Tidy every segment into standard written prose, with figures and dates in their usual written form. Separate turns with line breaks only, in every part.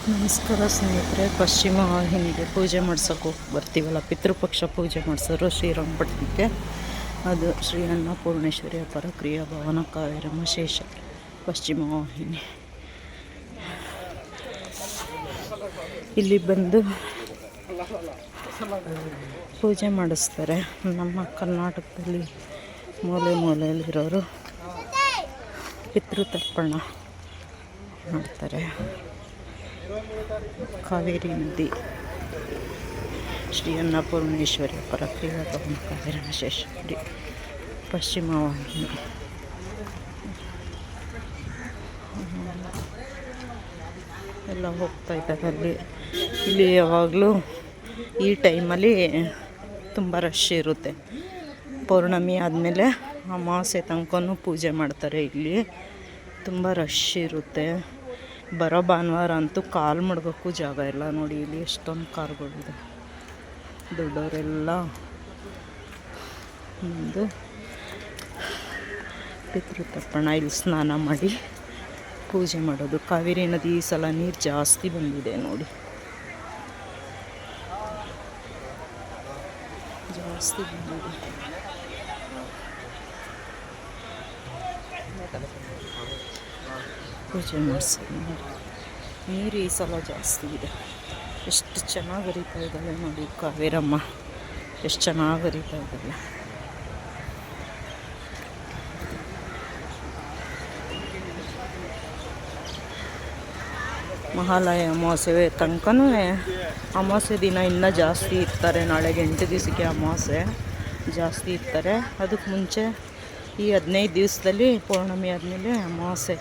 ನಮಸ್ಕಾರ ಸ್ನೇಹಿತರೆ. ಪಶ್ಚಿಮ ವಾಹಿನಿಗೆ ಪೂಜೆ ಮಾಡ್ಸೋಕೆ ಬರ್ತೀವಲ್ಲ, ಪಿತೃಪಕ್ಷ ಪೂಜೆ ಮಾಡಿಸೋರು ಶ್ರೀರಂಗಪಟ್ಟಣಕ್ಕೆ. ಅದು ಶ್ರೀ ಅನ್ನಪೂರ್ಣೇಶ್ವರಿ ಅಪರ ಕ್ರಿಯಾ ಭವನ ಕಾವೇರಮ್ಮ ಶೇಷ ಪಶ್ಚಿಮ ವಾಹಿನಿ. ಇಲ್ಲಿ ಬಂದು ಪೂಜೆ ಮಾಡಿಸ್ತಾರೆ. ನಮ್ಮ ಕರ್ನಾಟಕದಲ್ಲಿ ಮೂಲೆ ಮೂಲೆಯಲ್ಲಿರೋರು ಪಿತೃತರ್ಪಣ ಮಾಡ್ತಾರೆ. ಕಾವೇರಿ ನದಿ ಶ್ರೀ ಅನ್ನಪೂರ್ಣೇಶ್ವರಿ ಅಪರ ಕ್ರಿಯಾ ಭವನ ಕಾವೇರಮ್ಮ ಶೇಷ ಪಶ್ಚಿಮ ವಾಹಿನಿ. ಎಲ್ಲ ಹೋಗ್ತಾ ಇದ್ದಾರೆ ಇಲ್ಲಿ ಯಾವಾಗಲೂ ಈ ಟೈಮಲ್ಲಿ ತುಂಬ ರಶ್ ಇರುತ್ತೆ. ಪೌರ್ಣಮಿ ಆದಮೇಲೆ ಅಮಾವಾಸ್ಯೆ ತನಕನೂ ಪೂಜೆ ಮಾಡ್ತಾರೆ. ಇಲ್ಲಿ ತುಂಬ ರಶ್ ಇರುತ್ತೆ. ಬರೋ ಭಾನುವಾರ ಅಂತೂ ಕಾಲು ಮಡಗೋಕ್ಕೂ ಜಾಗ ಇಲ್ಲ. ನೋಡಿ ಇಲ್ಲಿ ಎಷ್ಟೊಂದು ಕಾರುಗಳಿದೆ. ದೊಡ್ಡವರೆಲ್ಲ ಒಂದು ಪಿತೃತರ್ಪಣ ಇಲ್ಲಿ ಸ್ನಾನ ಮಾಡಿ ಪೂಜೆ ಮಾಡೋದು. ಕಾವೇರಿ ನದಿ ಈ ಸಲ ನೀರು ಜಾಸ್ತಿ ಬಂದಿದೆ ನೋಡಿ, ಜಾಸ್ತಿ ಬಂದಿದೆ. ಪೂಜೆ ಮಾಡಿಸೋದು ನೀರು ಈ ಸಲ ಜಾಸ್ತಿ ಇದೆ. ಎಷ್ಟು ಚೆನ್ನಾಗಿ ಹರಿತಾ ಇದ್ದಾಳೆ ನೋಡಿ ಕಾವೇರಮ್ಮ, ಎಷ್ಟು ಚೆನ್ನಾಗಿ ಹರಿತಾ ಇದ್ದಾಳೆ. ಮಹಾಲಯ ಅಮಾವಾಸ್ಯೆ ತನಕನೂ ಅಮಾವಾಸ್ಯೆ ದಿನ ಇನ್ನೂ ಜಾಸ್ತಿ ಇರ್ತಾರೆ. ನಾಳೆಗೆ 8 ದಿವಸಕ್ಕೆ ಅಮಾವಾಸ್ಯೆ ಜಾಸ್ತಿ ಇರ್ತಾರೆ. ಅದಕ್ಕೆ ಮುಂಚೆ ಈ 15 ದಿವಸದಲ್ಲಿ ಪೌರ್ಣಮಿ ಆದಮೇಲೆ ಅಮಾವಾಸ್ಯೆ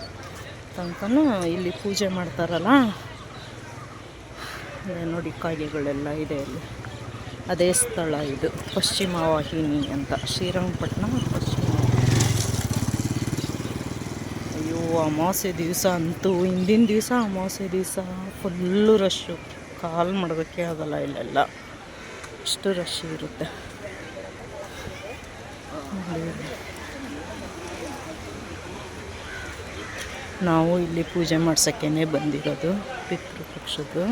ತನಕನೂ ಇಲ್ಲಿ ಪೂಜೆ ಮಾಡ್ತಾರಲ್ಲ. ನೋಡಿ ಕಾಗೆಗಳೆಲ್ಲ ಇದೆ ಅಲ್ಲಿ. ಅದೇ ಸ್ಥಳ ಇದು ಪಶ್ಚಿಮ ವಾಹಿನಿ ಅಂತ, ಶ್ರೀರಂಗಪಟ್ಟಣ ಪಶ್ಚಿಮ. ಅಯ್ಯೋ, ಅಮಾವಾಸ್ಯೆ ದಿವಸ ಅಂತೂ, ಹಿಂದಿನ ದಿವಸ ಅಮಾವಾಸ್ಯೆ ದಿವಸ ಫುಲ್ಲು ರಶ್ಶು, ಕಾಲು ಮಡಗೋಕ್ಕೆ ಆಗೋಲ್ಲ. ಇಲ್ಲೆಲ್ಲ ಅಷ್ಟು ರಶ್ ಇರುತ್ತೆ. ನಾವು ಇಲ್ಲಿ ಪೂಜೆ ಮಾಡ್ಸೋಕ್ಕೇ ಬಂದಿರೋದು, ಪಿತೃಪಕ್ಷದ್ದು.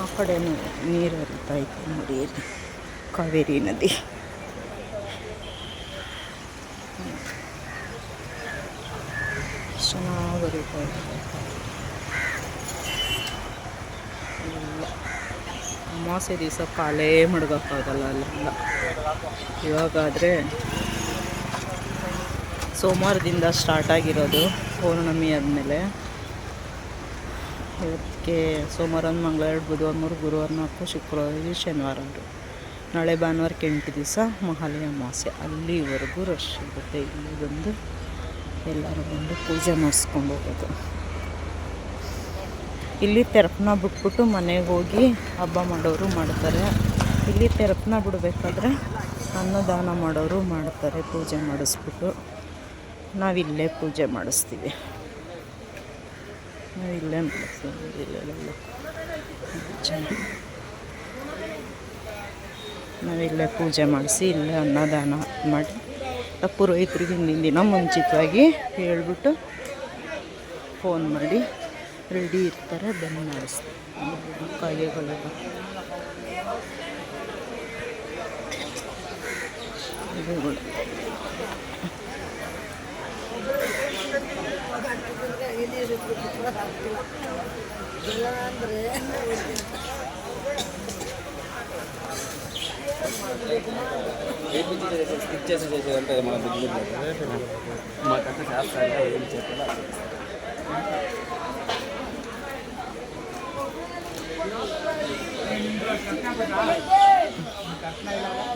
ಆ ಕಡೆ ನೀರು ಹರಿತಾ ಇತ್ತು ನೋಡಿ, ಕಾವೇರಿ ನದಿ. ಚೆನ್ನಾಗಿ ಹರಿತಾ ಇದೆ. ಅಮಾವಾಸ್ಯೆ ದಿವಸ ಕಾಲೇ ಮಡಗೋಕ್ಕಾಗಲ್ಲ ಅಲ್ಲೆಲ್ಲ. ಇವಾಗಾದರೆ ಸೋಮವಾರದಿಂದ ಸ್ಟಾರ್ಟ್ ಆಗಿರೋದು, ಪೌರ್ಣಮಿ ಆದಮೇಲೆ. ಇವತ್ತಿಗೆ ಸೋಮವಾರ, ಮಂಗಳವಾರ, ಬುಧವಾರ 3, ಗುರುವಾರ 4, ಶುಕ್ರವಾರ, ಶನಿವಾರ 6. ನಾಳೆ ಭಾನುವಾರಕ್ಕೆ 8 ದಿವಸ ಮಹಾಲಯ ಅಮಾವಾಸ್ಯೆ. ಅಲ್ಲಿವರೆಗೂ ರಶ್ ಇರುತ್ತೆ. ಇಲ್ಲಿ ಬಂದು ಎಲ್ಲರೂ ಬಂದು ಪೂಜೆ ಮಾಡಿಸ್ಕೊಂಡು ಹೋಗೋದು. ಇಲ್ಲಿ ತೆರಪನ ಬಿಟ್ಬಿಟ್ಟು ಮನೆಗೆ ಹೋಗಿ ಹಬ್ಬ ಮಾಡೋರು ಮಾಡ್ತಾರೆ. ಇಲ್ಲಿ ತೆರಪನ ಬಿಡಬೇಕಾದ್ರೆ ಅನ್ನದಾನ ಮಾಡೋರು ಮಾಡ್ತಾರೆ. ಪೂಜೆ ಮಾಡಿಸ್ಬಿಟ್ಟು ನಾವಿಲ್ಲೇ ಪೂಜೆ ಮಾಡಿಸ್ತೀವಿ. ನಾವಿಲ್ಲೇ ಮಾಡಿಸ್ತೀವಿ. ಇಲ್ಲೆಲ್ಲ ನಾವಿಲ್ಲೇ ಪೂಜೆ ಮಾಡಿಸಿ ಇಲ್ಲೇ ಅನ್ನದಾನ ಮಾಡಿ, ಪುರೋಹಿತರಿಗೆ ಹಿಂದಿನ ದಿನ ಮುಂಚಿತವಾಗಿ ಹೇಳ್ಬಿಟ್ಟು ಫೋನ್ ಮಾಡಿ ರೆಡಿ ಇರ್ತಾರೆ, ಬಂದು ಮಾಡಿಸ್ತಾರೆ. ಕಾಯಿಗಳೆಲ್ಲ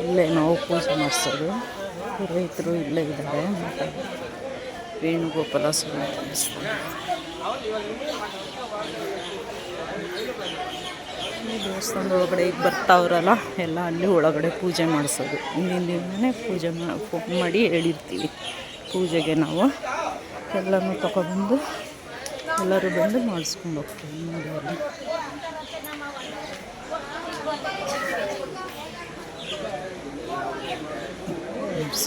ಇಲ್ಲೇ ನಾವು ಪೂಜೆ ಮಾಡಿಸೋದು. ಪುರೋಹಿತರು ಇಲ್ಲೇ ಇದ್ದಾರೆ. ಮತ್ತು ವೇಣುಗೋಪಾಲ ಸ್ವಾಮಿ ಕಾಣಿಸ್ತಾರೆ. ದೇವಸ್ಥಾನದ ಒಳಗಡೆ ಈಗ ಬರ್ತಾವ್ರಲ್ಲ ಎಲ್ಲ, ಅಲ್ಲಿ ಒಳಗಡೆ ಪೂಜೆ ಮಾಡಿಸೋದು. ಹಿಂದಿನ ದಿನವೇ ಪೂಜೆ ಫೋನ್ ಮಾಡಿ ಹೇಳಿರ್ತೀವಿ. ಪೂಜೆಗೆ ನಾವು ಎಲ್ಲನೂ ತಗೊಬಂದು ಎಲ್ಲರೂ ಬಂದು ಮಾಡಿಸ್ಕೊಂಡು ಹೋಗ್ತೀವಿ. ನೋಡಿ ಅಲ್ಲಿ ಗ್ರಾಮ್ಸ್.